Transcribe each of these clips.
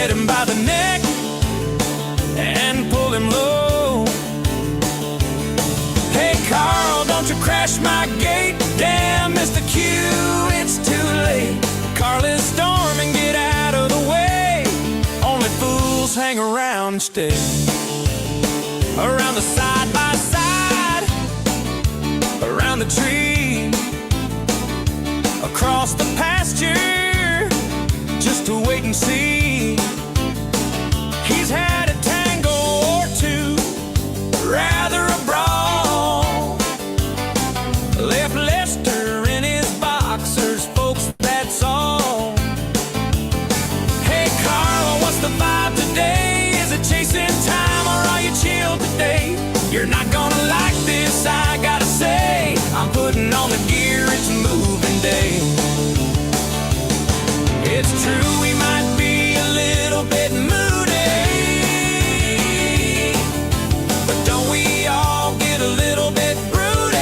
get him by the neck and pull him low. Hey Carl, don't you crash my gate. Damn, Mr. Q, it's too late. Carl is storming, get out of the way. Only fools hang around and stay. Around the side by side, around the tree, across the pasture, just to wait and see. He's had a tango or two, rather a brawl. Left Lester in his boxers, folks, that's all. Hey Carl, what's the vibe today? Is it chasing time or are you chill today? You're not gonna like this, I gotta say. I'm putting on the gear, it's moving day. It's true, we might be a little bit moody, but don't we all get a little bit broody?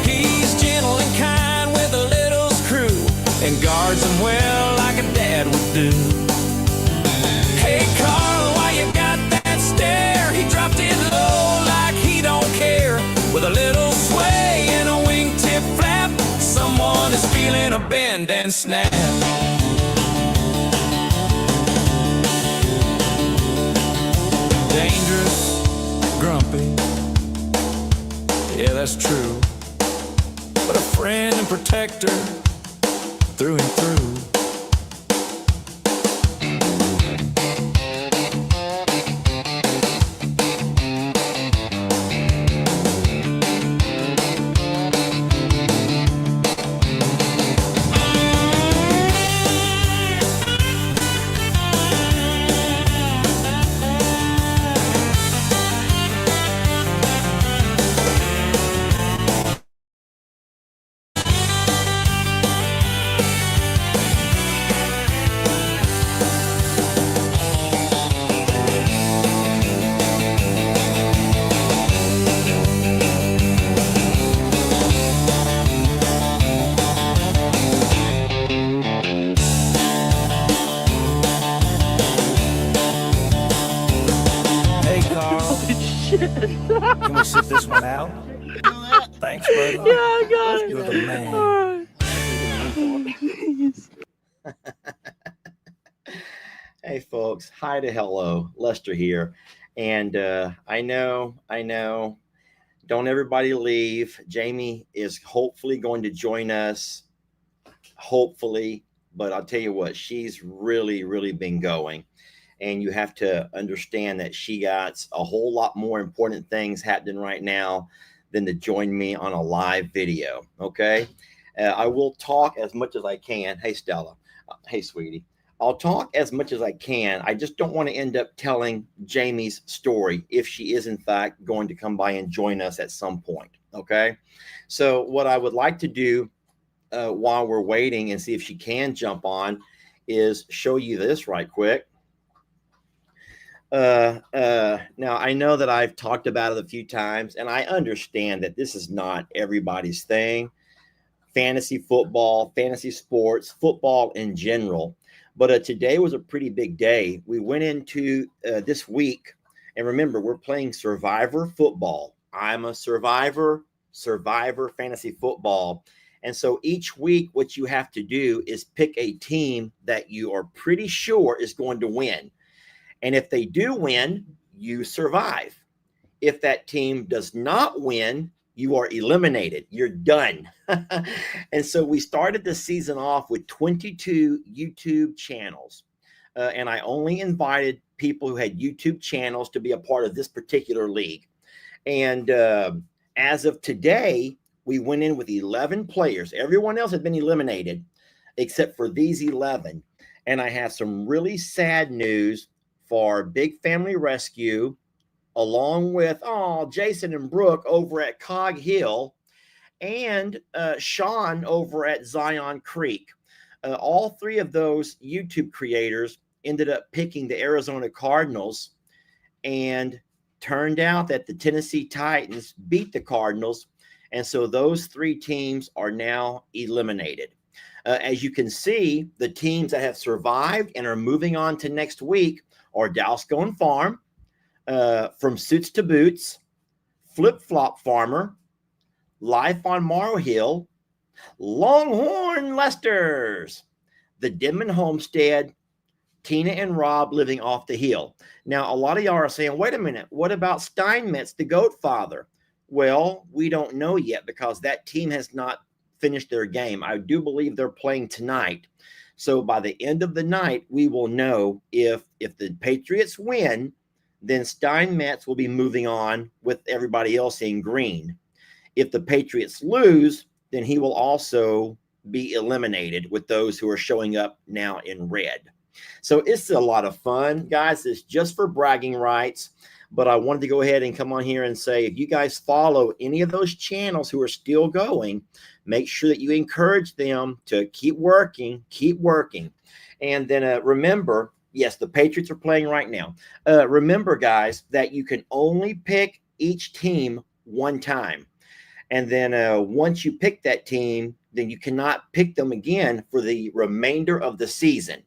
He's gentle and kind with a little screw, and guards them well like a dad would do. Hey Carl, why you got that stare? He dropped it low like he don't care. With a little sway and a wingtip flap, someone is feeling a bend and snap. Dangerous, grumpy, yeah, that's true, but a friend and protector through and through. Can we sit this one out? Thanks, brother. Yeah, I got it. You're the man. Hey folks, hi to hello, Lester here. And I know, don't everybody leave. Jamie is hopefully going to join us, hopefully, but I'll tell you what, she's really been going. And you have to understand that she got a whole lot more important things happening right now than to join me on a live video. Okay. I will talk as much as I can. Hey, Stella. Hey, sweetie. I'll talk as much as I can. I just don't want to end up telling Jamie's story if she is in fact going to come by and join us at some point. Okay. So what I would like to do while we're waiting and see if she can jump on is show you this right quick. Now I know that I've talked about it a few times, and I understand that this is not everybody's thing. Fantasy football, fantasy sports, football in general. But today was a pretty big day. We went into this week, and remember, we're playing Survivor football. I'm a Survivor fantasy football. And so each week, what you have to do is pick a team that you are pretty sure is going to win. And if they do win, you survive. If that team does not win, you are eliminated. You're done. And so we started the season off with 22 YouTube channels. And I only invited people who had YouTube channels to be a part of this particular league. And as of today, we went in with 11 players. Everyone else had been eliminated except for these 11. And I have some really sad news for Big Family Rescue, along with Jason and Brooke over at Cog Hill, and Sean over at Zion Creek. All three of those YouTube creators ended up picking the Arizona Cardinals, and turned out that the Tennessee Titans beat the Cardinals, and so those three teams are now eliminated. As you can see, the teams that have survived and are moving on to next week are Dallas Going Farm, From Suits to Boots, Flip Flop Farmer, Life on Morrow Hill, Longhorn Lesters, the Denman Homestead, Tina and Rob living off the hill. Now, a lot of y'all are saying, wait a minute, what about Steinmetz, the goat father? Well, we don't know yet because that team has not finished their game. I do believe they're playing tonight. So by the end of the night, we will know if the Patriots win, then Steinmetz will be moving on with everybody else in green. If the Patriots lose, then he will also be eliminated with those who are showing up now in red. So it's a lot of fun, guys. It's just for bragging rights. But I wanted to go ahead and come on here and say, if you guys follow any of those channels who are still going, make sure that you encourage them to keep working, keep working. And then remember, yes, the Patriots are playing right now. Remember, guys, that you can only pick each team one time. And then once you pick that team, then you cannot pick them again for the remainder of the season.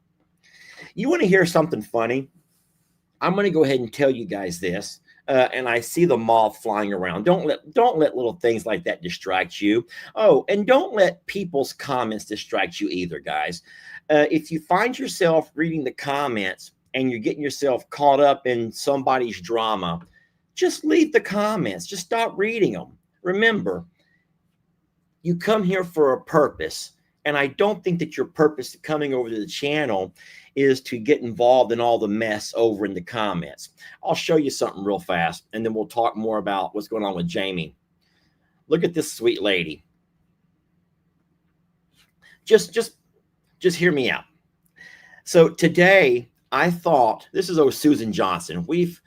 You want to hear something funny? I'm going to go ahead and tell you guys this. And I see the moth flying around. Don't let little things like that distract you. Oh, and don't let people's comments distract you either, guys. If you find yourself reading the comments and you're getting yourself caught up in somebody's drama, just leave the comments. Just stop reading them. Remember, you come here for a purpose. And I don't think that your purpose of coming over to the channel is to get involved in all the mess over in the comments. I'll show you something real fast, and then we'll talk more about what's going on with Jamie. Look at this sweet lady. Just hear me out. So today, I thought, this is Susan Johnson. We've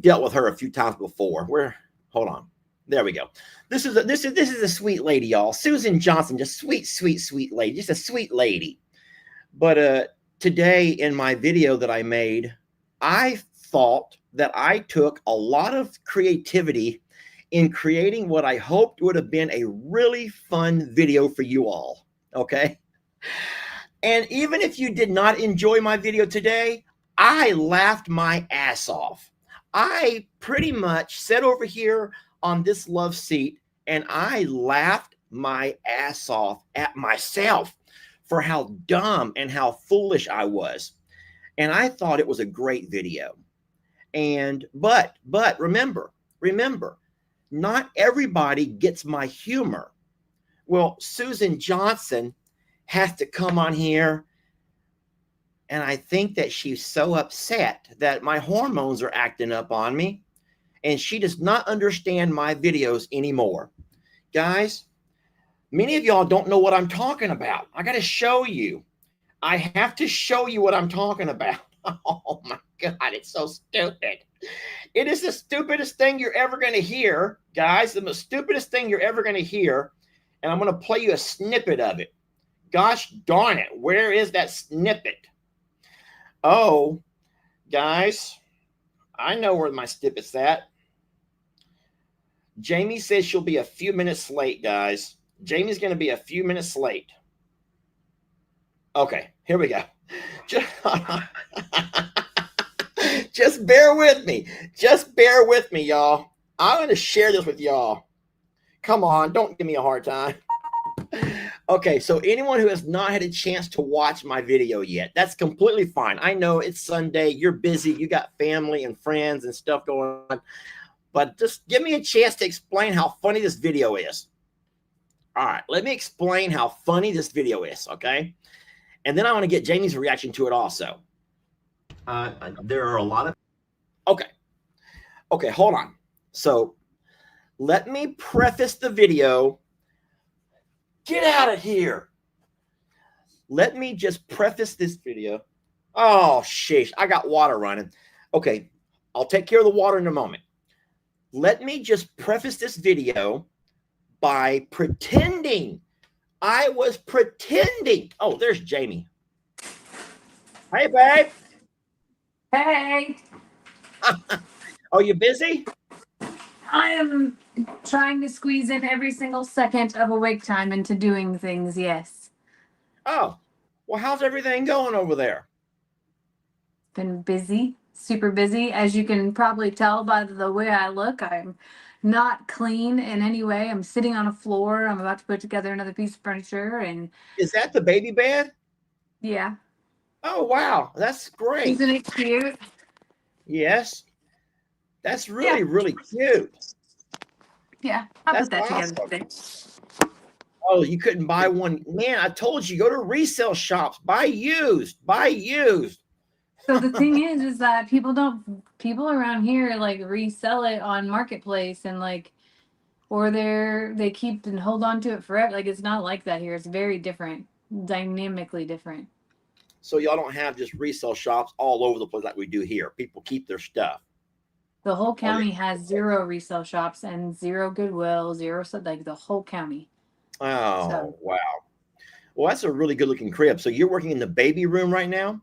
dealt with her a few times before. Hold on. There we go. This is a sweet lady, y'all. Susan Johnson, just sweet lady, just a sweet lady. But today in my video that I made, I thought that I took a lot of creativity in creating what I hoped would have been a really fun video for you all. Okay. And even if you did not enjoy my video today, I laughed my ass off. I pretty much sat over here on this love seat and I laughed my ass off at myself for how dumb and how foolish I was. And I thought it was a great video. And but remember, not everybody gets my humor. Well, Susan Johnson has to come on here, and I think that she's so upset that my hormones are acting up on me, and she does not understand my videos anymore. Guys, many of y'all don't know what I'm talking about. I got to show you. I have to show you what I'm talking about. Oh my God, it's so stupid. It is the stupidest thing you're ever going to hear, guys. The most stupidest thing you're ever going to hear. And I'm going to play you a snippet of it. Gosh darn it. Where is that snippet? Oh, guys, I know where my snippet's at. Jamie says she'll be a few minutes late, guys. Jamie's going to be a few minutes late. Okay, here we go. Just bear with me. Just bear with me, y'all. I'm going to share this with y'all. Come on, don't give me a hard time. Okay, so anyone who has not had a chance to watch my video yet, that's completely fine. I know it's Sunday. You're busy. You got family and friends and stuff going on. But just give me a chance to explain how funny this video is. All right, let me explain how funny this video is, okay? And then I want to get Jamie's reaction to it also. There are a lot of... Okay, hold on. So let me preface the video. Get out of here. Let me just preface this video. Oh, sheesh, I got water running. Okay, I'll take care of the water in a moment. Let me just preface this video by pretending. I was pretending. Oh, there's Jamie. Hey, babe. Hey. Are you busy? I am trying to squeeze in every single second of awake time into doing things, yes. Oh, well, how's everything going over there? Been busy, super busy. As you can probably tell by the way I look, I'm not clean in any way. I'm sitting on a floor. I'm about to put together another piece of furniture, and Is that the baby bed? yeah, Oh, wow. That's great. isn't it cute? Yes. That's Yeah, really, really cute. yeah. I That's put that together awesome. today. Oh, you couldn't buy one. Man, I told you, go to resale shops, buy used, buy used. So the thing is that people around here like resell it on marketplace and like or they keep and hold on to it forever. Like it's not like that here. It's very different, dynamically different. So y'all don't have just resale shops all over the place like we do here. People keep their stuff. The whole Or they, county has zero resale shops and zero Goodwill, zero so like the whole county. So oh, wow. Well, that's a really good looking crib. So you're working in the baby room right now?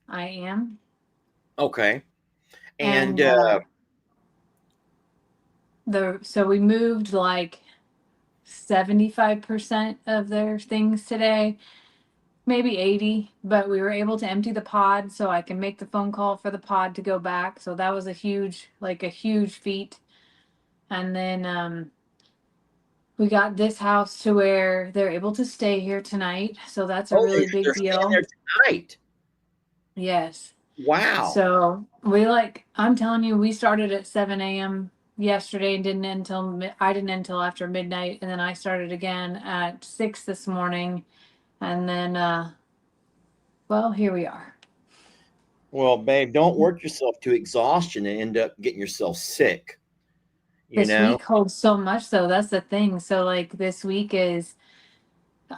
I am. Okay. And And the so we moved like 75% of their things today, maybe 80, but we were able to empty the pod so I can make the phone call for the pod to go back. So that was a huge feat. And then we got this house to where they're able to stay here tonight. So that's a oh, really big they're staying deal. there tonight. Yes. Wow. So we like, I'm telling you, we started at 7 a.m. yesterday and didn't end until I didn't end until after midnight, and then I started again at 6 this morning, and then well, here we are. Well, babe, don't work yourself to exhaustion and end up getting yourself sick. You This know? week holds so much, though. That's the thing. So like this week is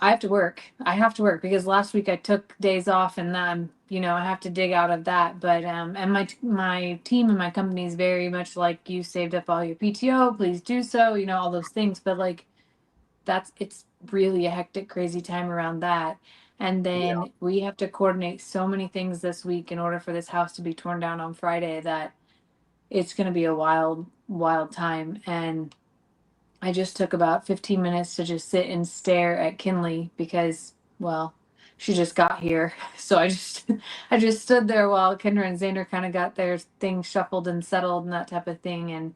I have to work. I have to work because last week I took days off and I have to dig out of that. But and my team and my company is very much like you saved up all your PTO, please do so, all those things. But like it's really a hectic, crazy time around that. And Yeah. then we have to coordinate so many things this week in order for this house to be torn down on Friday that it's going to be a wild, wild time. And I just took about 15 minutes to just sit and stare at Kinley because, well, she just got here. So I just stood there while Kendra and Xander kind of got their things shuffled and settled and that type of thing. And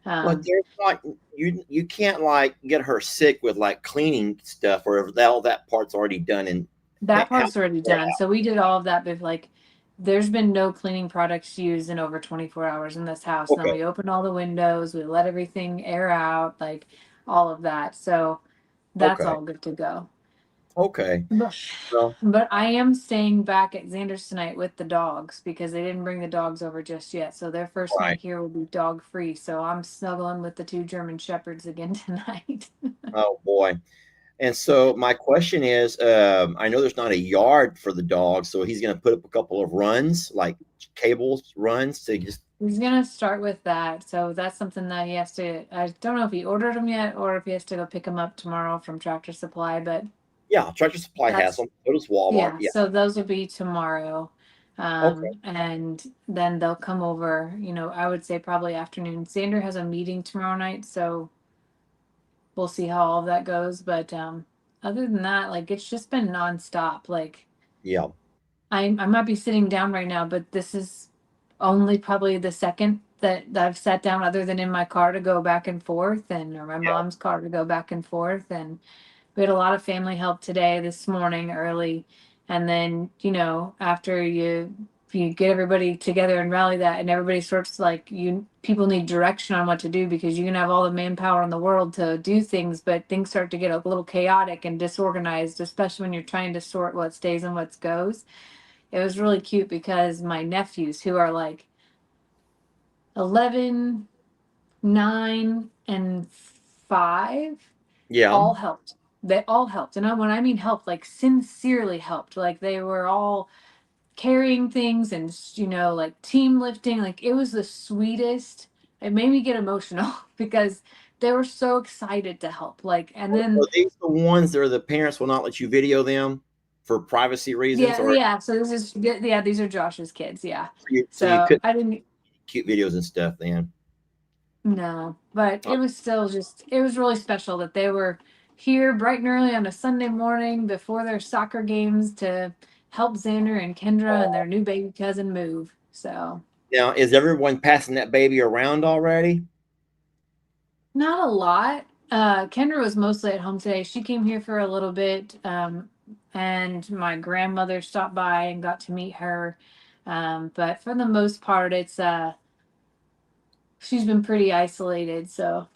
But um, there's not you can't like get her sick with like cleaning stuff or if all that part's already done and that how part's already done. So we did all of that, but like, there's been no cleaning products used in over 24 hours in this house. And then okay. we opened all the windows, we let everything air out, like all of that. So that's Okay. all good to go. Okay. But, Well, but I am staying back at Xander's tonight with the dogs because they didn't bring the dogs over just yet. So their first right. night here will be dog free. So I'm snuggling with the two German shepherds again tonight. Oh boy. And so my question is, I know there's not a yard for the dog, so he's going to put up a couple of runs, like cables runs, to just He's gonna start with that. So that's something that he has to. I don't know if he ordered them yet or if he has to go pick them up tomorrow from Tractor Supply, but yeah. Tractor Supply has that's them. So does Walmart. yeah. Yeah. So those will be tomorrow. Okay. And then they'll come over, I would say probably afternoon. Xander has a meeting tomorrow night, so we'll see how all of that goes. But other than that, like it's just been nonstop. Like Yeah. I might be sitting down right now, but this is only probably the second that I've sat down other than in my car to go back and forth and or my Yeah. mom's car to go back and forth. And we had a lot of family help today this morning early. And then, after you get everybody together and rally that and everybody sorts like people need direction on what to do because you can have all the manpower in the world to do things, but things start to get a little chaotic and disorganized, especially when you're trying to sort what stays and what goes. It was really cute because my nephews, who are like 11, 9, and 5, Yeah. all helped. They all helped. And when I mean helped, like sincerely helped. Like they were all carrying things and, like team lifting. Like it was the sweetest. It made me get emotional because they were so excited to help. Like, and Are then, these the ones that are the parents will not let you video them for privacy reasons, yeah, or yeah. So yeah, these are Josh's kids. Yeah. so you So couldn't I didn't, cute videos and stuff then? No, but Oh, it was still it was really special that they were here bright and early on a Sunday morning before their soccer games to help Xander and Kendra and their new baby cousin move. So Now, is everyone passing that baby around already? not a lot. Kendra was mostly at home today. She came here for a little bit, and my grandmother stopped by and got to meet her. But for the most part, it's she's been pretty isolated. So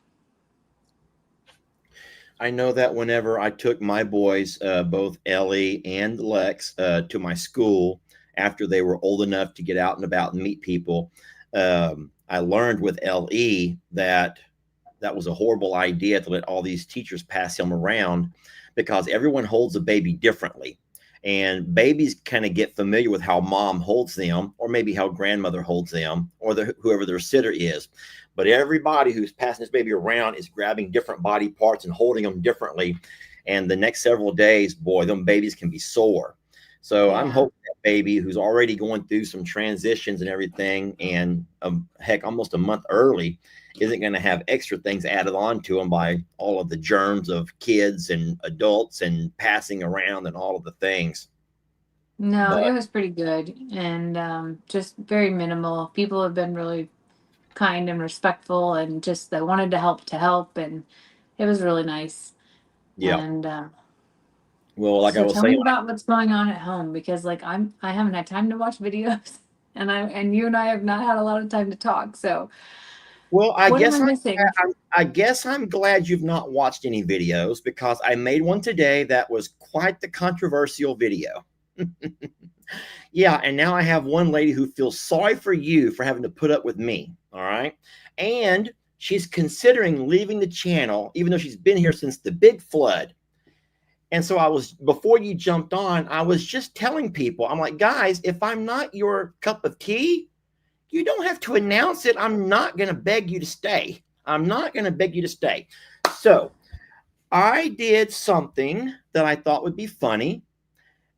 I know that whenever I took my boys, both Ellie and Lex, to my school after they were old enough to get out and about and meet people, I learned with LE that that was a horrible idea to let all these teachers pass him around because everyone holds a baby differently. And babies kind of get familiar with how mom holds them, or maybe how grandmother holds them, or whoever their sitter is. But everybody who's passing this baby around is grabbing different body parts and holding them differently. And the next several days, boy, them babies can be sore. So I'm yeah. hoping that baby who's already going through some transitions and everything, and heck, almost a month early, isn't going to have extra things added on to them by all of the germs of kids and adults and passing around and all of the things. No, But it was pretty good and just very minimal. People have been really kind and respectful and just they wanted to help and it was really nice. yeah, And well, like I so was tell saying, me about what's going on at home because like I haven't had time to watch videos and you and I have not had a lot of time to talk. So well, what am I missing? I guess I'm glad you've not watched any videos because I made one today that was quite the controversial video. Yeah, and now I have one lady who feels sorry for you for having to put up with me. All right. And she's considering leaving the channel, even though she's been here since the big flood. And so before you jumped on, I was just telling people, I'm like, guys, if I'm not your cup of tea, you don't have to announce it. I'm not going to beg you to stay. I'm not going to beg you to stay. So I did something that I thought would be funny.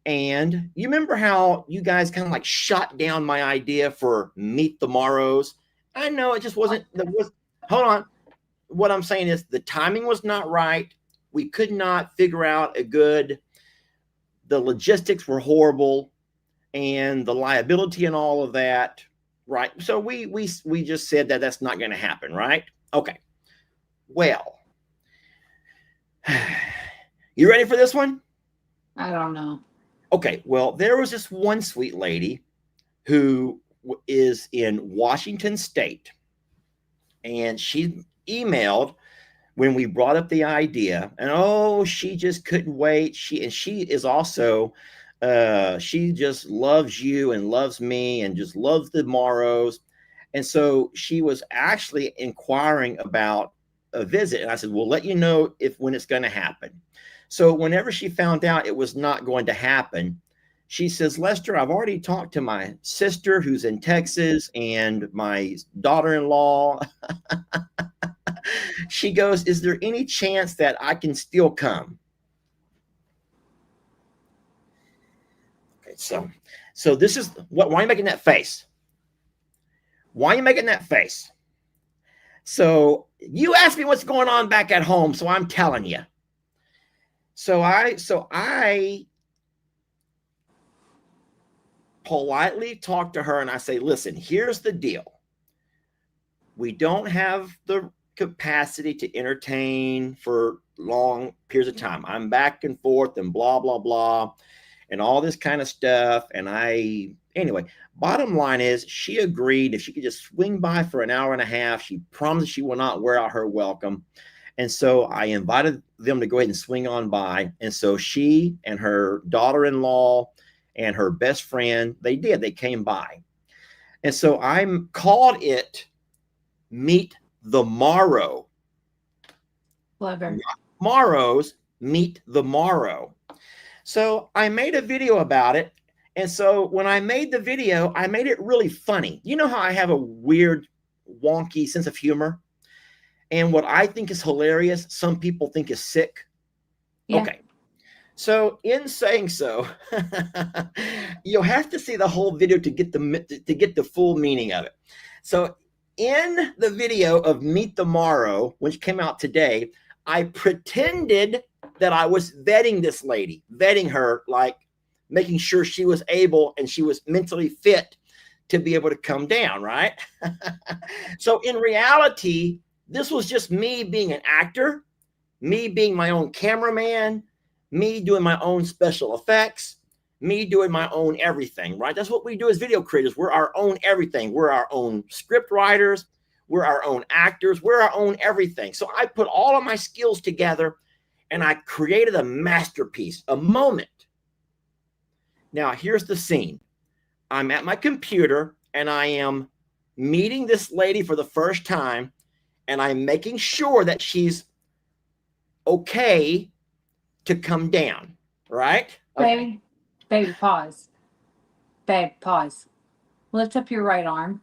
And you remember how you guys kind of like shot down my idea for Meet the Morrows? I know it just wasn't, hold on. What I'm saying is the timing was not right. We could not figure out the logistics were horrible and the liability and all of that. Right. So we just said that that's not going to happen. Right. Okay. Well, you ready for this one? I don't know. Okay. Well, there was this one sweet lady who is in Washington State, and she emailed when we brought up the idea, and oh, she just couldn't wait. She is also she just loves you and loves me and just loves the Morrows. And so she was actually inquiring about a visit. And I said, we'll let you know when it's going to happen. So whenever she found out it was not going to happen, she says, Lester, I've already talked to my sister who's in Texas and my daughter-in-law. She goes, is there any chance that I can still come? Okay, so this is why are you making that face? Why are you making that face? So you asked me what's going on back at home, so I'm telling you. So I politely talk to her and I say, listen, here's the deal. We don't have the capacity to entertain for long periods of time. I'm back and forth and blah, blah, blah, and all this kind of stuff. And anyway, bottom line is she agreed if she could just swing by for an hour and a half. She promised she will not wear out her welcome. And so I invited them to go ahead and swing on by. And so she and her daughter-in-law and her best friend, they came by. And so I called it Meet the Morrow. Clever. Morrows, Meet the Morrow. So I made a video about it. And so when I made the video, I made it really funny. You know how I have a weird, wonky sense of humor? And what I think is hilarious, some people think is sick. Yeah. Okay. So in saying so, you'll have to see the whole video to get the full meaning of it. So in the video of Meet the Morrow, which came out today, I pretended that I was vetting this lady, vetting her, like making sure she was able and she was mentally fit to be able to come down, right? So in reality, this was just me being an actor, me being my own cameraman, me doing my own special effects, me doing my own everything, right? That's what we do as video creators. We're our own everything. We're our own script writers. We're our own actors. We're our own everything. So I put all of my skills together and I created a masterpiece, a moment. Now, here's the scene. I'm at my computer and I am meeting this lady for the first time, and I'm making sure that she's okay to come down, right? Okay. Baby, pause. Babe, pause. Lift up your right arm.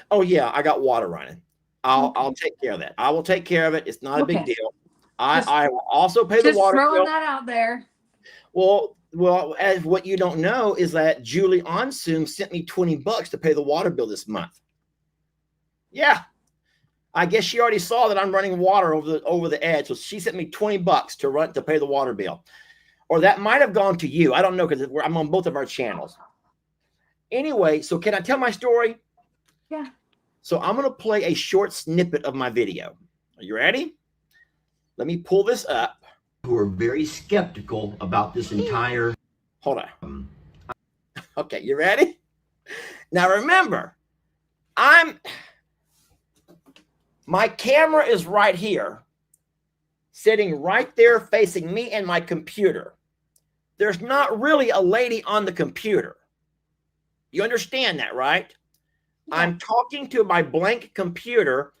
Oh yeah, I got water running. I'll take care of that. I will take care of it. It's not a big deal. I will also pay the water bill. Just throwing that out there. Well, as what you don't know is that Julie Onsum sent me $20 to pay the water bill this month. Yeah, I guess she already saw that I'm running water over the edge, so she sent me $20 to pay the water bill. Or that might have gone to you. I don't know, because I'm on both of our channels. Anyway, so can I tell my story? Yeah. So I'm going to play a short snippet of my video. Are you ready? Let me pull this up. Who are very skeptical about this entire... Hold on. Okay, you ready? Now remember, my camera is right here, sitting right there facing me and my computer. There's not really a lady on the computer. You understand that, right? Yeah. I'm talking to my blank computer,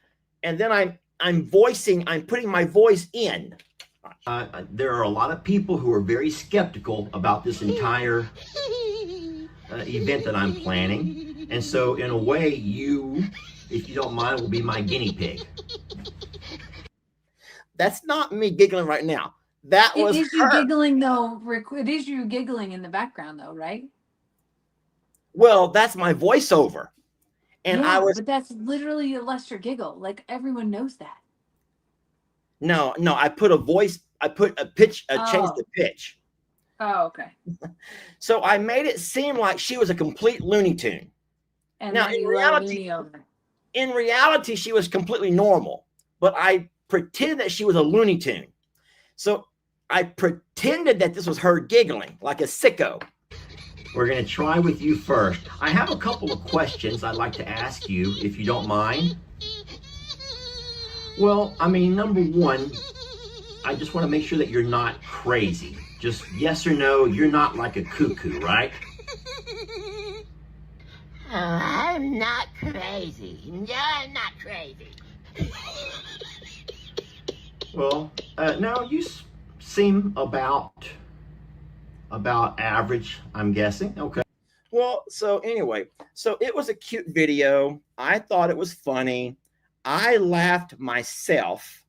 and then I'm putting my voice in. There are a lot of people who are very skeptical about this entire event that I'm planning. And so in a way, you, if you don't mind, will be my guinea pig. That's not me giggling right now. That was her. It is you giggling, though. It is you giggling in the background, though, right? Well, that's my voiceover. And yeah, but that's literally a Lester giggle. Like, everyone knows that. No, I put a pitch, changed the pitch. Oh, okay. So I made it seem like she was a complete Looney Tune. And now in reality, she was completely normal, but I pretended that she was a Looney Tune. So I pretended that this was her giggling like a sicko. We're going to try with you first. I have a couple of questions I'd like to ask you, if you don't mind. Well, I mean, number one, I just want to make sure that you're not crazy. Just yes or no, you're not like a cuckoo, right? Oh, I'm not crazy. No, I'm not crazy. Well, no, you seem about average, I'm guessing. Okay. Well, so anyway, so it was a cute video. I thought it was funny. I laughed myself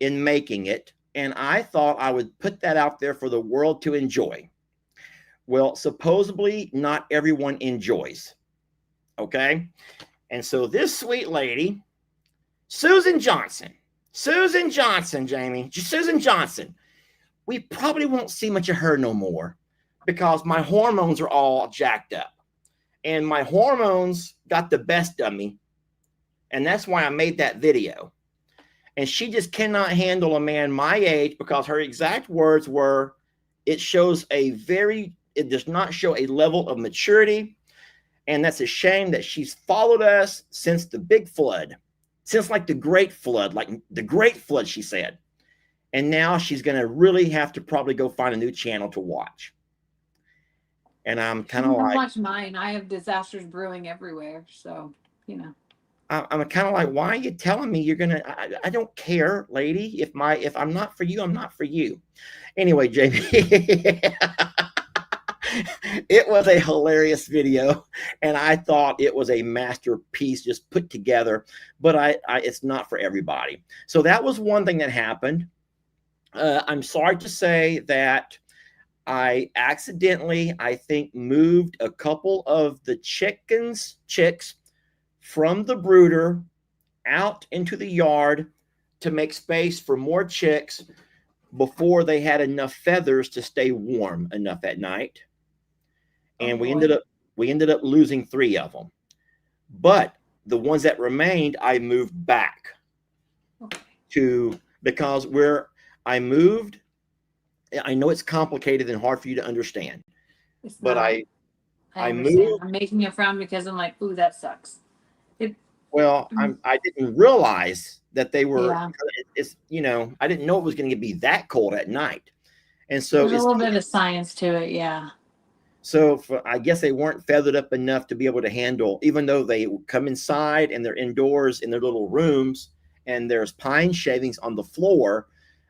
in making it, and I thought I would put that out there for the world to enjoy. Well, supposedly not everyone enjoys. Okay. And so this sweet lady, Susan Johnson, Jamie, Susan Johnson, we probably won't see much of her no more because my hormones are all jacked up, and my hormones got the best of me. And that's why I made that video. And she just cannot handle a man my age, because her exact words were, it does not show a level of maturity. And that's a shame that she's followed us since the big flood, since like the great flood, she said. And now she's going to really have to probably go find a new channel to watch. And I'm kind of like, watch mine. I have disasters brewing everywhere. So, you know. I'm kind of like, why are you telling me you're gonna? I don't care, lady. If I'm not for you, I'm not for you. Anyway, Jamie, it was a hilarious video, and I thought it was a masterpiece just put together. But it's not for everybody. So that was one thing that happened. I'm sorry to say that I accidentally, I think, moved a couple of the chicks from the brooder out into the yard to make space for more chicks before they had enough feathers to stay warm enough at night. And we ended up losing 3 of them. But the ones that remained, I moved back to, because where I moved, I know it's complicated and hard for you to understand, but I understand. moved. I'm making you frown because I'm like, ooh, that sucks. Well, I didn't realize that they were. Yeah. It's I didn't know it was going to be that cold at night, and so There's a little bit of science to it, yeah. So I guess they weren't feathered up enough to be able to handle, even though they come inside and they're indoors in their little rooms and there's pine shavings on the floor.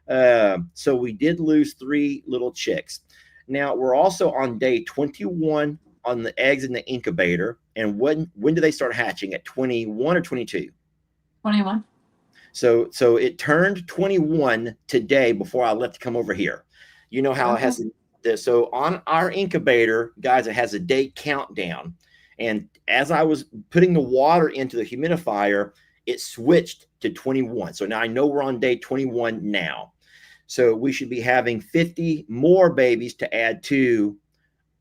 So we did lose 3 little chicks. Now we're also on day 21 on the eggs in the incubator. And when do they start hatching? At 21 or 22? 21. So it turned 21 today before I left to come over here. You know how it has so on our incubator, guys, it has a day countdown. And as I was putting the water into the humidifier, it switched to 21. So now I know we're on day 21 now. So we should be having 50 more babies to add to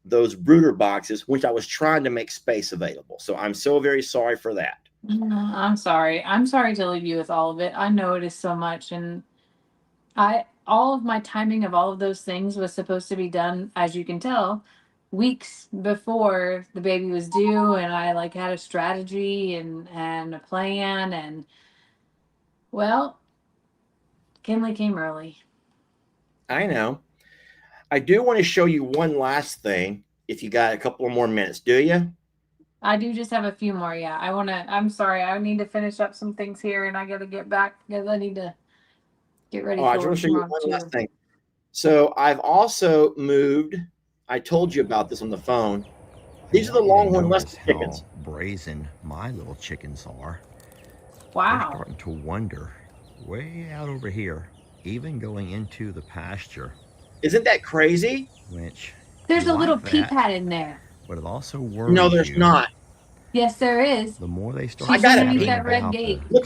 those brooder boxes, which I was trying to make space available. So I'm so very sorry for that. I'm sorry. I'm sorry to leave you with all of it. I know it is so much. And all of my timing of all of those things was supposed to be done, as you can tell, weeks before the baby was due. And I had a strategy and a plan. And well, Kinley came early. I know. I do want to show you one last thing. If you got a couple of more minutes, do you? I do just have a few more. Yeah. I'm sorry. I need to finish up some things here and I got to get back because I need to get ready I for just want work to show you tomorrow one too. last thing. So I've also moved. I told you about this on the phone. These are the Longhorn Western chickens. How brazen my little chickens are. Wow. They're starting to wonder way out over here, even going into the pasture. Isn't that crazy? Which there's a like little that, pea pad in there. but it also worries No, there's you. not. Yes, there is. The more they start She's underneath that red gate. Look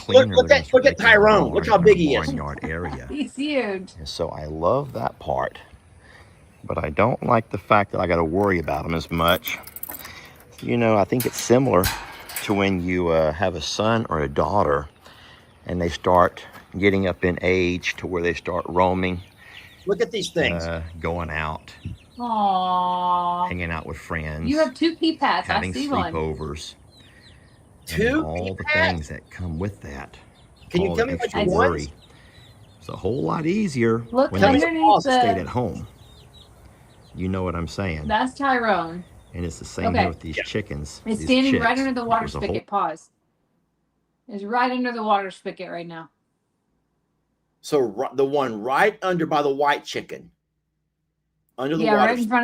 at Tyrone. Look how big he is. Barnyard area. He's huge. And so I love that part, but I don't like the fact that I got to worry about them as much. I think it's similar to when you have a son or a daughter and they start getting up in age to where they start roaming. Look at these things. Going out. Aww. Hanging out with friends. You have 2 pea pads. Having I see one. sleepovers. 2 all the pads? things that come with that. Can you all tell the me what extra you worry. want? It's a whole lot easier Look when they underneath stayed at home. You know what I'm saying? That's Tyrone. And it's the same here with these chickens. It's these standing chicks. right under the water There's a spigot. Pause. It's right under the water spigot right now. So the one right under by the white chicken. Under the water.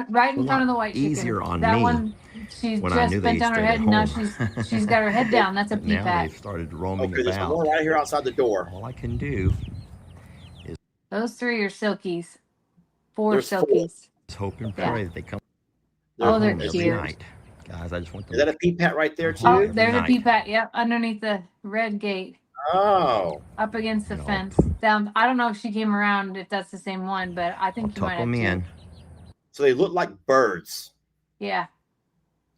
right in front of the white chicken. Easier on that me one, she's when I just knew bent they down her stayed head, at and now home. she's got her head down. That's a pea now pad. they've started roaming Okay, there's about. one right here outside the door. All I can do Those 3 are silkies. 4 There's 4. silkies. is hope and pray that they come Oh, home they're every cute. night. Guys, I just want them. Is that a pea pat right there too? Oh, there's a pea pad. Yep, underneath the red gate. Oh. Up against the Nope. fence. Down. I don't know if she came around, if that's the same one, but I think you Tuck might have them 2. in. So they look like birds. Yeah.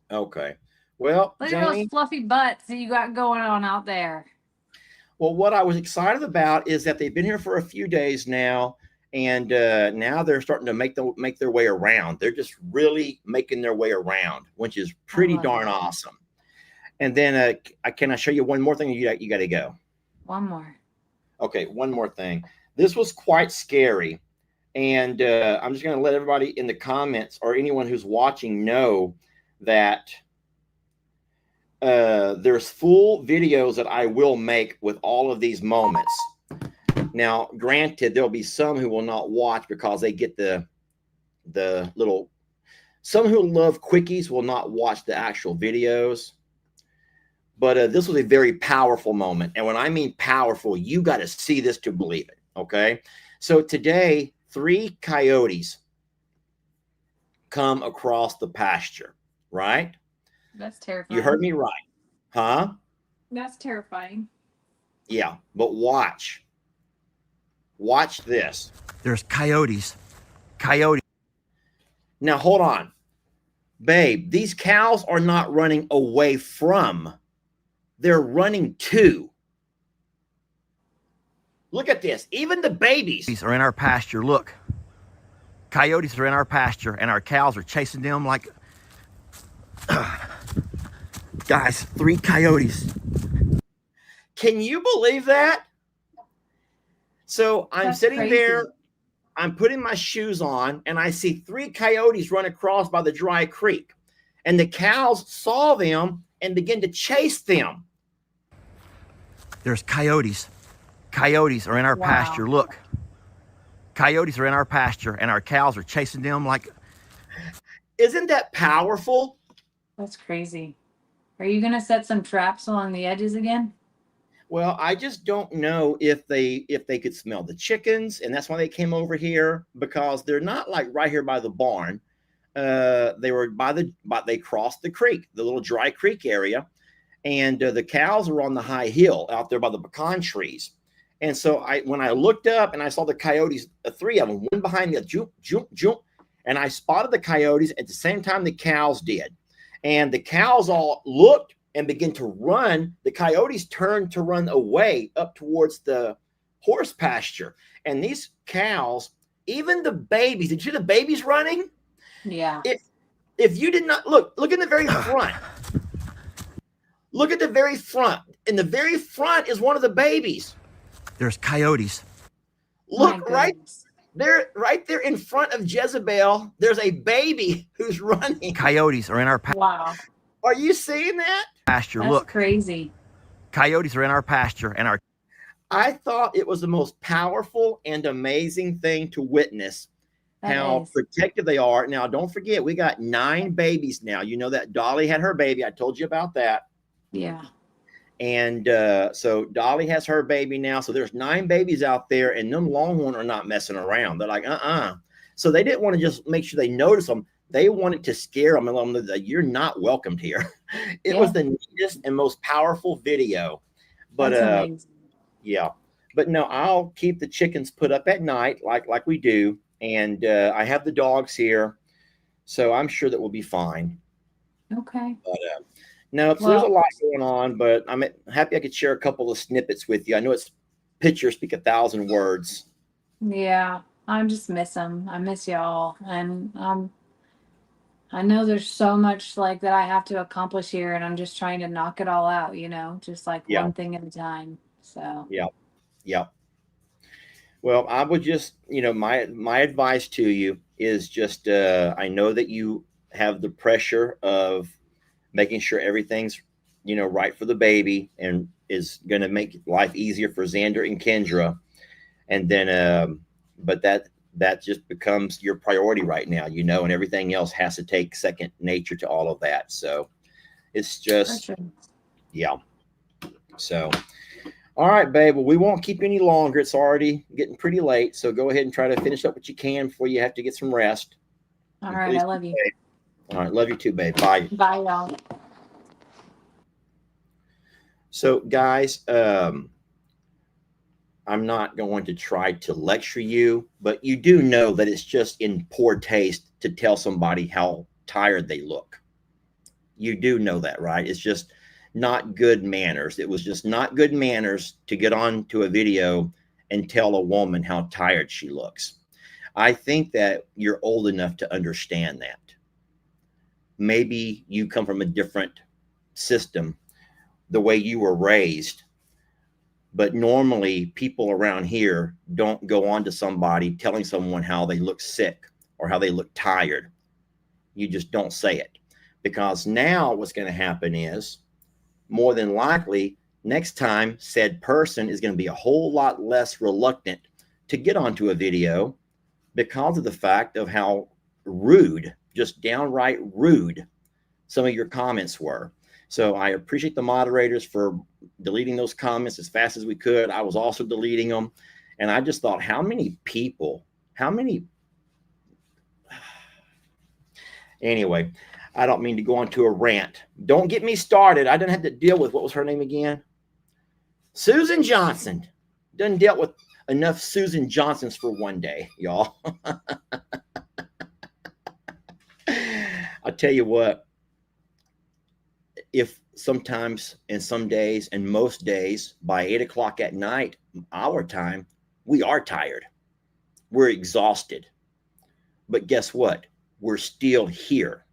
Okay. Well, Look at those Jamie, fluffy butts that you got going on out there. well, what I was excited about is that they've been here for a few days now, and now they're starting to make their way around. They're just really making their way around, which is pretty darn awesome. And then can I show you one more thing? You got to go. One more. Okay, one more thing. This was quite scary. And I'm just going to let everybody in the comments or anyone who's watching know that there's full videos that I will make with all of these moments. Now, granted, there'll be some who will not watch because they get the little, some who love quickies will not watch the actual videos. But this was a very powerful moment. And when I mean powerful, you got to see this to believe it. Okay. So today, 3 coyotes come across the pasture, right? That's terrifying. You heard me right. Huh? That's terrifying. Yeah. But watch. Watch this. There's coyotes. Coyotes. Now, hold on. Babe, these cows are not running away from. They're running to. Look at this. Even the babies Are in our pasture. Look. Coyotes are in our pasture, and our cows are chasing them like... Guys, 3 coyotes. Can you believe that? So I'm That's sitting crazy. there, I'm putting my shoes on, and I see 3 coyotes run across by the dry creek. And the cows saw them and began to chase them. There's coyotes. Coyotes are in our Wow. pasture. Look. Coyotes are in our pasture, and our cows are chasing them like... Isn't that powerful? That's crazy. Are you gonna set some traps along the edges again? Well, I just don't know if they could smell the chickens, and that's why they came over here, because they're not like right here by the barn. They were they crossed the creek, the little dry creek area, and the cows were on the high hill out there by the pecan trees. And so when I looked up and I saw the coyotes, 3 of them, one behind the jump, jump, jump, and I spotted the coyotes at the same time the cows did. And the cows all looked and began to run. The coyotes turned to run away up towards the horse pasture. And these cows, even the babies, did you see the babies running? Yeah. If you did not look in the very front. Look at the very front. In the very front is one of the babies. There's coyotes. Look right there, right there in front of Jezebel. There's a baby who's running. Coyotes are in our Wow. Are you seeing that? pasture. That's Look. crazy. Coyotes are in our pasture, and our... I thought it was the most powerful and amazing thing to witness. How protective they are. Now, don't forget, we got 9 babies now. You know that Dolly had her baby. I told you about that. Yeah. And so Dolly has her baby now. So there's 9 babies out there, and them Longhorn are not messing around. They're like, So they didn't want to just make sure they notice them. They wanted to scare them and let them know that you're not welcomed here. It was the neatest and most powerful video. But yeah. But no, I'll keep the chickens put up at night like we do. And I have the dogs here, so I'm sure that we'll be fine. Okay. But no, so there's a lot going on, but I'm happy I could share a couple of snippets with you. I know it's pictures speak 1,000 words. Yeah, I just miss them. I miss y'all, and I know there's so much like that I have to accomplish here, and I'm just trying to knock it all out. Just like one thing at a time. So yeah. Well, I would just, my advice to you is just, I know that you have the pressure of making sure everything's, right for the baby and is going to make life easier for Xander and Kendra. And then, but that just becomes your priority right now, and everything else has to take second nature to all of that. So it's just, So, all right, babe. Well, we won't keep you any longer. It's already getting pretty late. So go ahead and try to finish up what you can before you have to get some rest. All right. I love you. All right. Love you too, babe. Bye. Bye, y'all. So, guys, I'm not going to try to lecture you, but you do know that it's just in poor taste to tell somebody how tired they look. You do know that, right? It's just not good manners. It was just not good manners to get on to a video and tell a woman how tired she looks. I think that you're old enough to understand that. Maybe you come from a different system, the way you were raised. But normally people around here don't go on to somebody telling someone how they look sick or how they look tired. You just don't say it, because now what's going to happen is, more than likely, next time said person is going to be a whole lot less reluctant to get onto a video because of the fact of how rude, just downright rude, some of your comments were. So I appreciate the moderators for deleting those comments as fast as we could. I was also deleting them. And I just thought, anyway, I don't mean to go on to a rant. Don't get me started. I didn't have to deal with, what was her name again? Susan Johnson. Didn't deal with enough Susan Johnsons for one day, y'all. I'll tell you what, if sometimes and some days and most days by 8 o'clock at night, our time, we are tired. We're exhausted. But guess what? We're still here.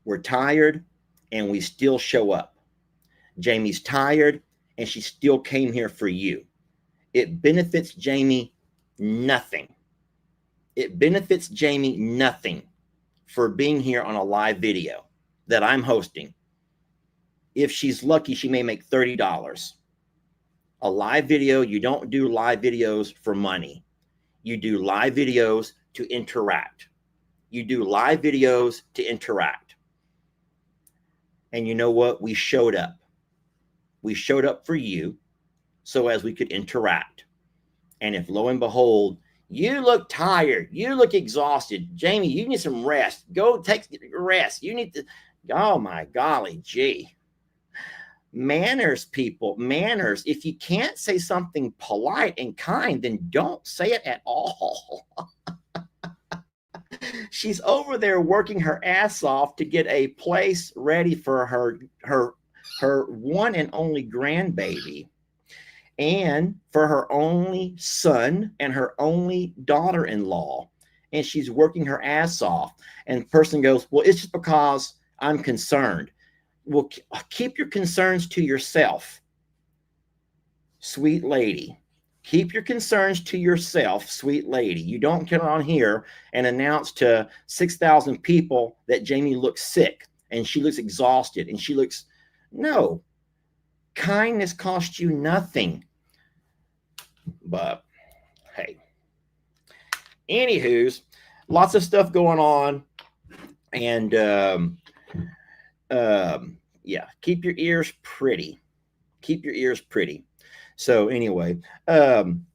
We're tired and we still show up. Jamie's tired and she still came here for you. It benefits Jamie nothing. It benefits Jamie nothing for being here on a live video that I'm hosting. If she's lucky, she may make $30. A live video, you don't do live videos for money. You do live videos to interact. You do live videos to interact. And you know what? We showed up. We showed up for you so as we could interact. And if lo and behold, you look tired, you look exhausted, Jamie, you need some rest. Go take rest. You need to, oh my golly gee. Manners, people, manners. If you can't say something polite and kind, then don't say it at all. She's over there working her ass off to get a place ready for her one and only grandbaby, and for her only son and her only daughter-in-law. And she's working her ass off. And the person goes, well, it's just because I'm concerned. Well, keep your concerns to yourself, sweet lady. Keep your concerns to yourself, sweet lady. You don't get on here and announce to 6,000 people that Jamie looks sick and she looks exhausted and she looks, no. Kindness costs you nothing. But, hey. Anywho's, lots of stuff going on. And, yeah, keep your ears pretty. Keep your ears pretty. So anyway,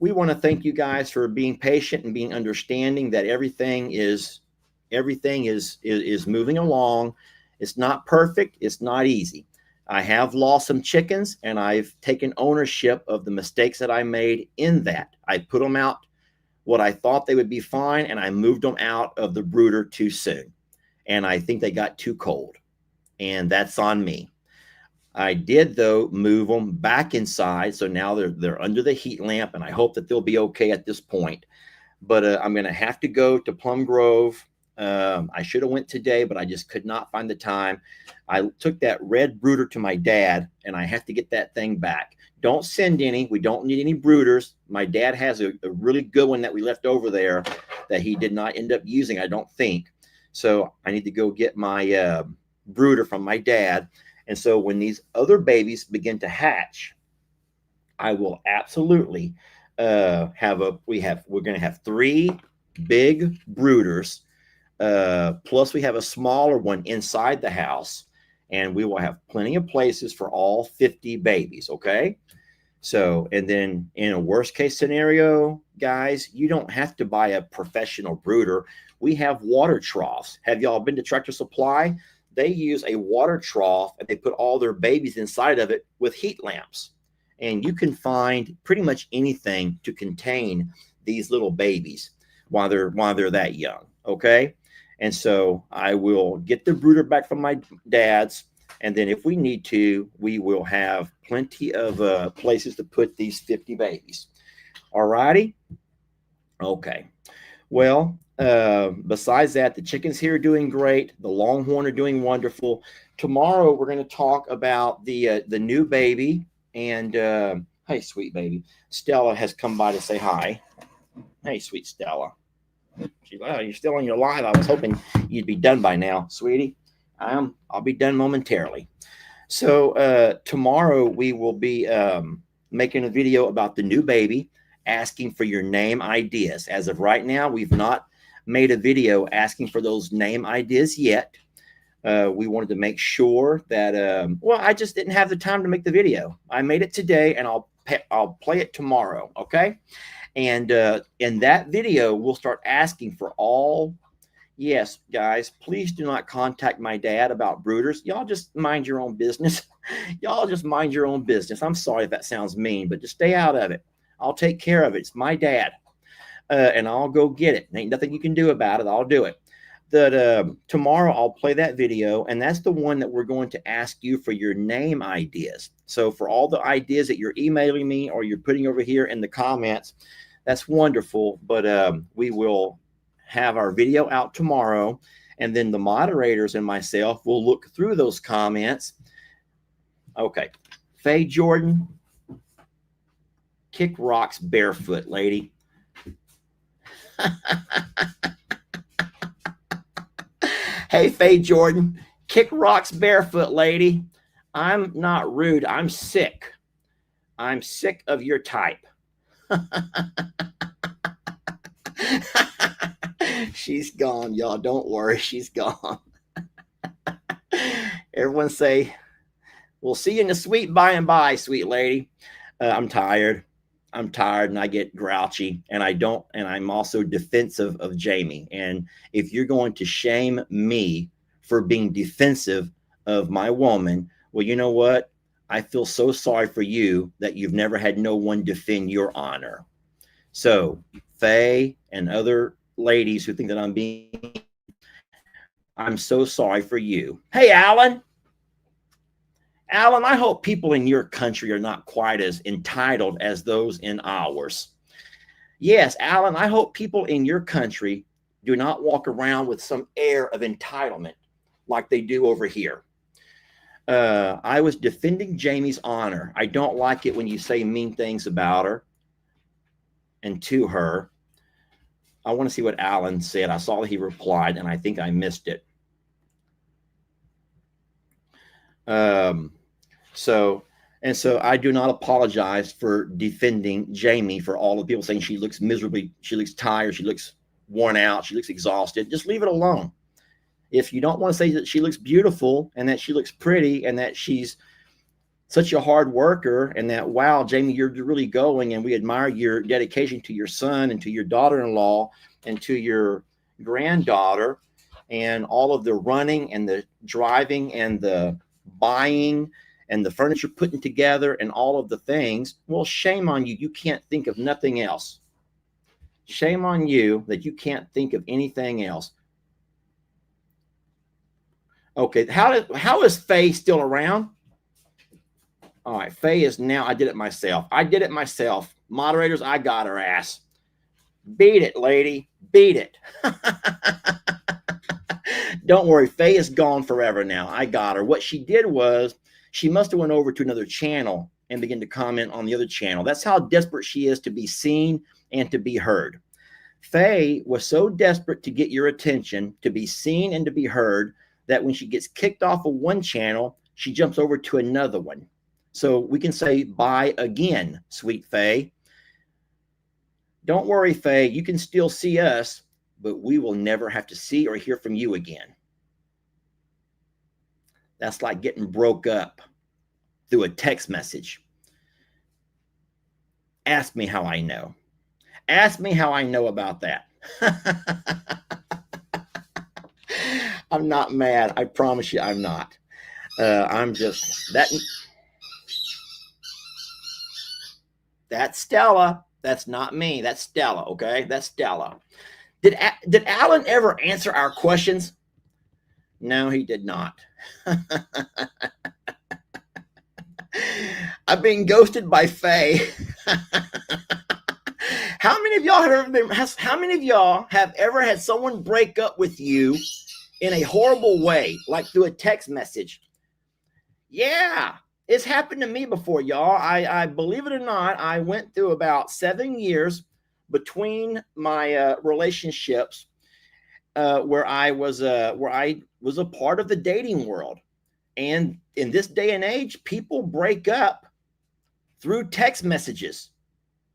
we want to thank you guys for being patient and being understanding that everything is moving along. It's not perfect. It's not easy. I have lost some chickens and I've taken ownership of the mistakes that I made in that. I put them out what I thought they would be fine, and I moved them out of the brooder too soon. And I think they got too cold, and that's on me. I did, though, move them back inside. So now they're under the heat lamp, and I hope that they'll be okay at this point. But I'm going to have to go to Plum Grove. I should have went today, but I just could not find the time. I took that red brooder to my dad, and I have to get that thing back. Don't send any. We don't need any brooders. My dad has a really good one that we left over there that he did not end up using, I don't think. So I need to go get my brooder from my dad. And so when these other babies begin to hatch, I will absolutely we're going to have 3 big brooders. Plus we have a smaller one inside the house, and we will have plenty of places for all 50 babies. Okay. So, and then in a worst case scenario, guys, you don't have to buy a professional brooder. We have water troughs. Have y'all been to Tractor Supply? They use a water trough and they put all their babies inside of it with heat lamps. And you can find pretty much anything to contain these little babies while they're that young. Okay. And so I will get the brooder back from my dad's. And then if we need to, we will have plenty of places to put these 50 babies. All righty. Okay. Well, besides that, the chickens here are doing great. The Longhorn are doing wonderful. Tomorrow, we're going to talk about the new baby. And hey, sweet baby. Stella has come by to say hi. Hey, sweet Stella. She's like, oh, you're still on your live. I was hoping you'd be done by now, sweetie. I'll be done momentarily. So tomorrow we will be making a video about the new baby, asking for your name ideas. As of right now, we've not made a video asking for those name ideas yet. We wanted to make sure that, well, I just didn't have the time to make the video. I made it today, and I'll play it tomorrow, okay? And in that video, we'll start asking for all. Yes, guys, please do not contact my dad about brooders. Y'all just mind your own business. Y'all just mind your own business. I'm sorry if that sounds mean, but just stay out of it. I'll take care of it. It's my dad. And I'll go get it. Ain't nothing you can do about it. I'll do it. That tomorrow I'll play that video, and that's the one that we're going to ask you for your name ideas. So for all the ideas that you're emailing me or you're putting over here in the comments, that's wonderful. But we will have our video out tomorrow, and then the moderators and myself will look through those comments. Okay, Faye Jordan, kick rocks barefoot, lady. Hey, Faye Jordan, kick rocks barefoot, lady. I'm not rude. I'm sick. I'm sick of your type. She's gone, y'all. Don't worry. She's gone. Everyone say, we'll see you in the sweet by and by, sweet lady. I'm tired. I'm tired and I get grouchy and I'm also defensive of Jamie. And if you're going to shame me for being defensive of my woman, well, you know what? I feel so sorry for you that you've never had no one defend your honor. So Faye and other ladies who think that I'm so sorry for you. Hey, Alan, I hope people in your country are not quite as entitled as those in ours. Yes, Alan, I hope people in your country do not walk around with some air of entitlement like they do over here. I was defending Jamie's honor. I don't like it when you say mean things about her and to her. I want to see what Alan said. I saw that he replied, and I think I missed it. So I do not apologize for defending Jamie for all the people saying she looks miserably, she looks tired, she looks worn out, she looks exhausted. Just leave it alone. If you don't want to say that she looks beautiful and that she looks pretty and that she's such a hard worker and that, wow, Jamie, you're really going, and we admire your dedication to your son and to your daughter-in-law and to your granddaughter and all of the running and the driving and the buying and the furniture putting together and all of the things. Well, shame on you. You can't think of nothing else. Shame on you that you can't think of anything else. Okay, how is Faye still around? All right, Faye is now. I did it myself. Moderators, I got her ass. Beat it, lady. Beat it. Don't worry, Faye is gone forever now. I got her. What she did was she must have went over to another channel and began to comment on the other channel. That's how desperate she is to be seen and to be heard. Faye was so desperate to get your attention, to be seen and to be heard, that when she gets kicked off of one channel, she jumps over to another one. So we can say bye again, sweet Faye. Don't worry, Faye. You can still see us, but we will never have to see or hear from you again. That's like getting broke up through a text message. Ask me how I know. Ask me how I know about that. I'm not mad. I promise you I'm not. I'm just that. That's Stella. That's not me. That's Stella. Okay, that's Stella. Did Alan ever answer our questions? No, he did not. I've been ghosted by Faye. How many of y'all have ever had someone break up with you in a horrible way, like through a text message? Yeah, it's happened to me before, y'all. I believe it or not, I went through about 7 years between my relationships where I was a part of the dating world. And in this day and age, people break up through text messages.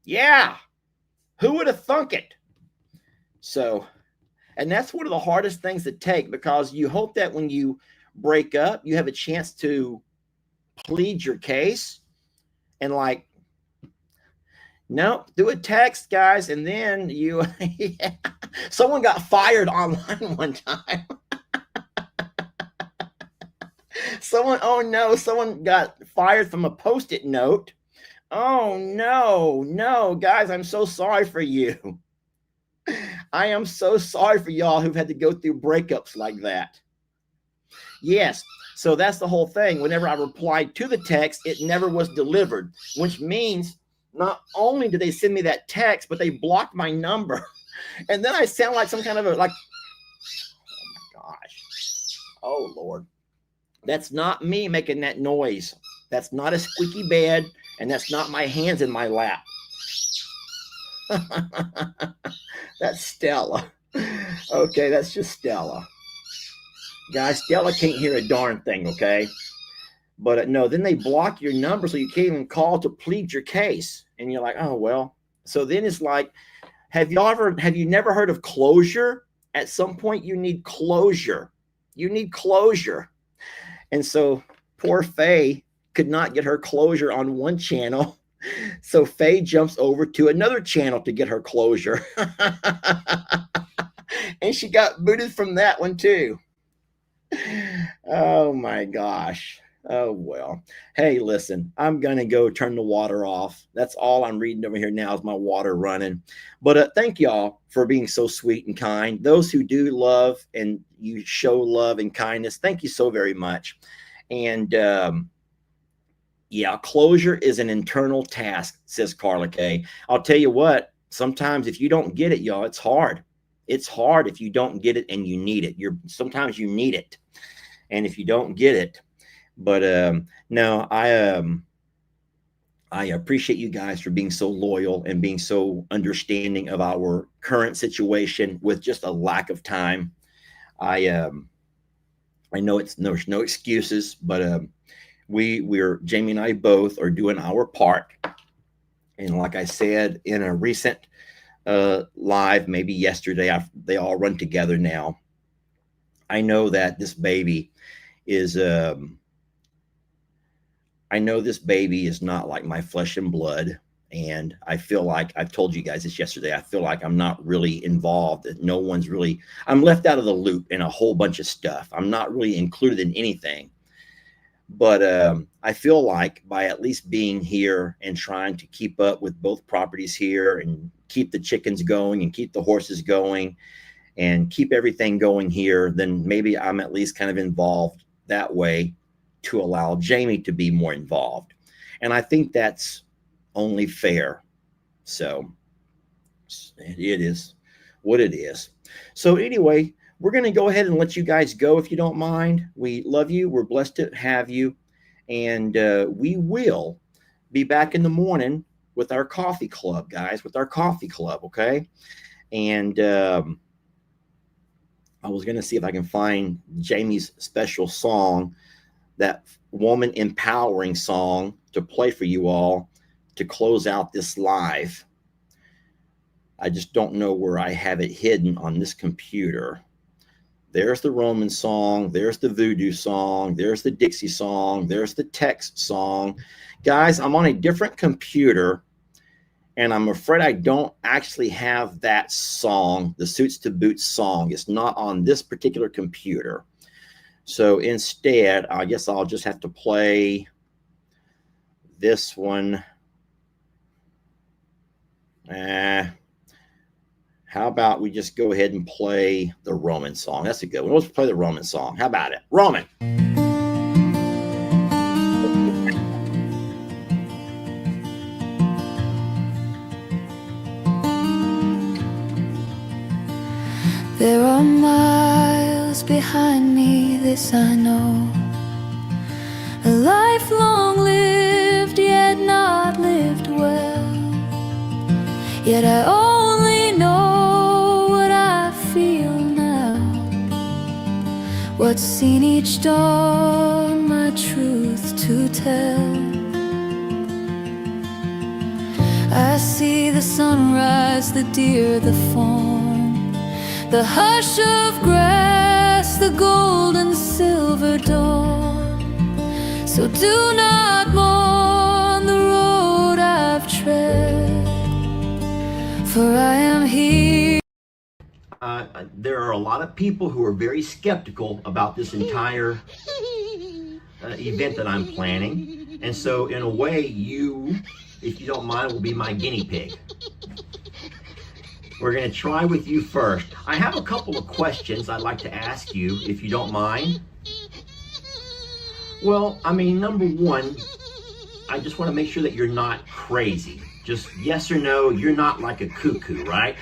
Yeah. Who would have thunk it? So, and that's one of the hardest things to take, because you hope that when you break up, you have a chance to plead your case and like, no, do a text, guys. And then you, yeah. Someone got fired online one time. Someone got fired from a Post-it note Oh, no, no, guys, I'm so sorry for you. I am so sorry for y'all who've had to go through breakups like that. Yes, so that's the whole thing. Whenever I replied to the text, it never was delivered, which means not only did they send me that text, but they blocked my number. And then I sound like some kind of like, oh my gosh. Oh, Lord. That's not me making that noise. That's not a squeaky bed, and that's not my hands in my lap. That's Stella. Okay, that's just Stella. Guys, Stella can't hear a darn thing, okay? But no, then they block your number so you can't even call to plead your case. And you're like, oh, well. So then it's like, have you never heard of closure? At some point, you need closure. You need closure. And so poor Faye could not get her closure on one channel. So Faye jumps over to another channel to get her closure. And she got booted from that one too. Oh my gosh. Oh, well. Hey, listen, I'm going to go turn the water off. That's all I'm reading over here now is my water running. But thank y'all for being so sweet and kind. Those who do love and you show love and kindness, thank you so very much. And yeah, closure is an internal task, says Carla K. I'll tell you what, sometimes if you don't get it, y'all, it's hard. It's hard if you don't get it and you need it. Sometimes you need it. And if you don't get it, but no, I appreciate you guys for being so loyal and being so understanding of our current situation with just a lack of time. I know there's no excuses, but we're Jamie and I both are doing our part. And like I said in a recent live, maybe yesterday, they all run together now. I know that this baby is I know this baby is not like my flesh and blood. And I feel like I've told you guys this yesterday. I feel like I'm not really involved. No one's really, I'm left out of the loop in a whole bunch of stuff. I'm not really included in anything. But I feel like by at least being here and trying to keep up with both properties here and keep the chickens going and keep the horses going and keep everything going here, then maybe I'm at least kind of involved that way to allow Jamie to be more involved. And I think that's only fair. So it is what it is. So anyway, we're going to go ahead and let you guys go if you don't mind. We love you. We're blessed to have you. And we will be back in the morning with our coffee club, guys, with our coffee club, okay? And I was going to see if I can find Jamie's special song, that woman empowering song, to play for you all to close out this live. I just don't know where I have it hidden on this computer. There's the Roman song. There's the voodoo song. There's the Dixie song. There's the text song. Guys, I'm on a different computer, and I'm afraid I don't actually have that song, the Suits to Boots song. It's not on this particular computer. So instead, I guess I'll just have to play this one. How about we just go ahead and play the Roman song? That's a good one. Let's play the Roman song. How about it? Roman. There are miles behind me, this I know. A life long lived, yet not lived well. Yet I only know what I feel now. What's seen each dawn, my truth to tell. I see the sunrise, the deer, the fawn, the hush of grass, the gold and silver dawn. So do not mourn the road I've tread, for I am here. There are a lot of people who are very skeptical about this entire event that I'm planning. And so in a way, you if you don't mind, will be my guinea pig. We're going to try with you first. I have a couple of questions I'd like to ask you, if you don't mind. Well, I mean, number one, I just want to make sure that you're not crazy. Just yes or no, you're not like a cuckoo, right?